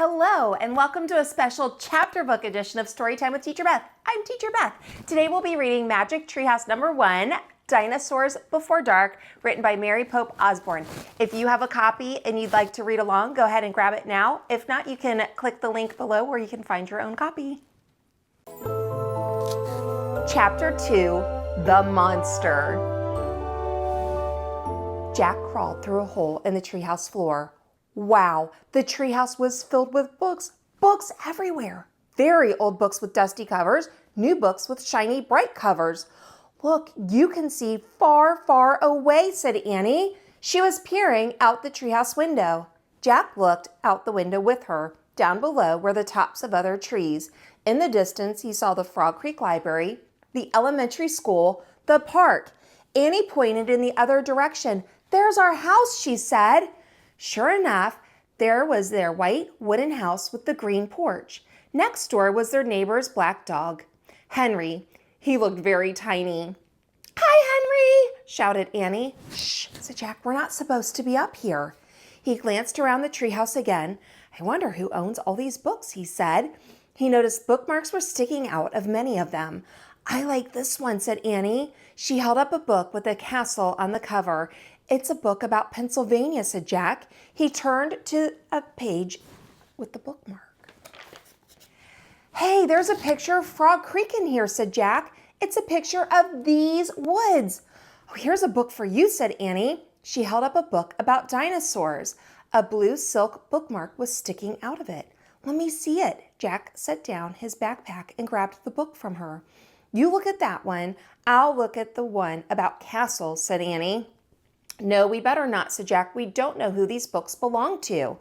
Hello, and welcome to a special chapter book edition of Storytime with Teacher Beth. I'm Teacher Beth. Today we'll be reading Magic Treehouse number 1, Dinosaurs Before Dark, written by Mary Pope Osborne. If you have a copy and you'd like to read along, go ahead and grab it now. If not, you can click the link below where you can find your own copy. Chapter 2, The Monster. Jack crawled through a hole in the treehouse floor. Wow, the treehouse was filled with books. Books everywhere. Very old books with dusty covers, new books with shiny, bright covers. Look, you can see far, far away, said Annie. She was peering out the treehouse window. Jack looked out the window with her. Down below were the tops of other trees. In the distance, he saw the Frog Creek Library, the elementary school, the park. Annie pointed in the other direction. There's our house, she said. Sure enough, there was their white wooden house with the green porch. Next door was their neighbor's black dog, Henry. He looked very tiny. "Hi, Henry!" shouted Annie. "Shh," said Jack. "We're not supposed to be up here." He glanced around the treehouse again. "I wonder who owns all these books," he said. He noticed bookmarks were sticking out of many of them. "I like this one," said Annie. She held up a book with a castle on the cover. "It's a book about Pennsylvania," said Jack. He turned to a page with the bookmark. "Hey, there's a picture of Frog Creek in here," said Jack. "It's a picture of these woods." "Oh, here's a book for you," said Annie. She held up a book about dinosaurs. A blue silk bookmark was sticking out of it. "Let me see it." Jack set down his backpack and grabbed the book from her. "You look at that one. I'll look at the one about castles," said Annie. "No, we better not," said Jack. "We don't know who these books belong to."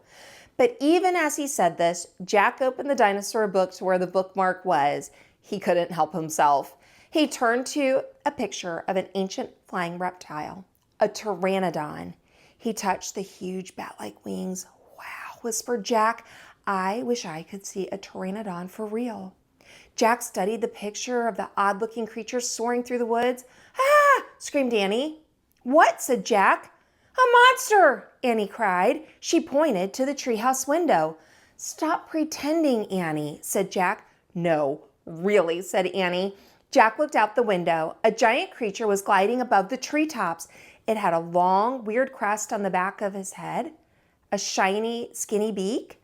But even as he said this, Jack opened the dinosaur book to where the bookmark was. He couldn't help himself. He turned to a picture of an ancient flying reptile, a pteranodon. He touched the huge bat-like wings. "Wow," whispered Jack. "I wish I could see a pteranodon for real." Jack studied the picture of the odd-looking creature soaring through the woods. "Ah!" screamed Annie. "What?" said Jack. "A monster!" Annie cried. She pointed to the treehouse window. "Stop pretending, Annie," said Jack. "No, really," said Annie. Jack looked out the window. A giant creature was gliding above the treetops. It had a long, weird crest on the back of his head, a shiny, skinny beak,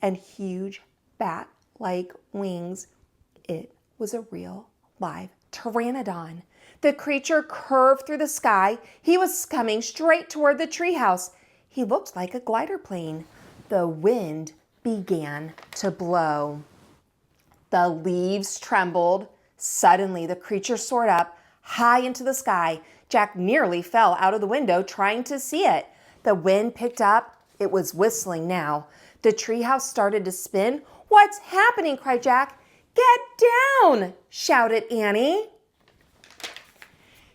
and huge bat-like wings. It was a real, live pteranodon. The creature curved through the sky. He was coming straight toward the treehouse. He looked like a glider plane. The wind began to blow. The leaves trembled. Suddenly, the creature soared up high into the sky. Jack nearly fell out of the window trying to see it. The wind picked up. It was whistling now. The treehouse started to spin. "What's happening?" cried Jack. "Get down!" shouted Annie.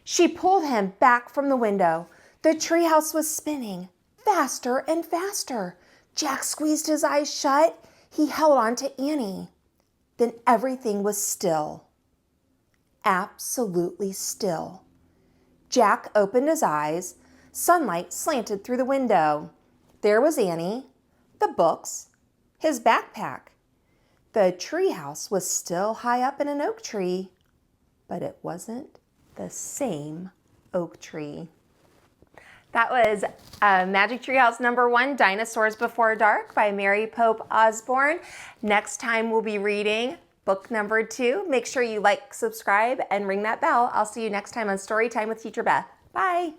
She pulled him back from the window. The treehouse was spinning faster and faster. Jack squeezed his eyes shut. He held on to Annie. Then everything was still. Absolutely still. Jack opened his eyes. Sunlight slanted through the window. There was Annie, the books, his backpack. The treehouse was still high up in an oak tree, but it wasn't the same oak tree. That was Magic Treehouse number 1, Dinosaurs Before Dark by Mary Pope Osborne. Next time we'll be reading book number 2. Make sure you like, subscribe, and ring that bell. I'll see you next time on Storytime with Teacher Beth. Bye.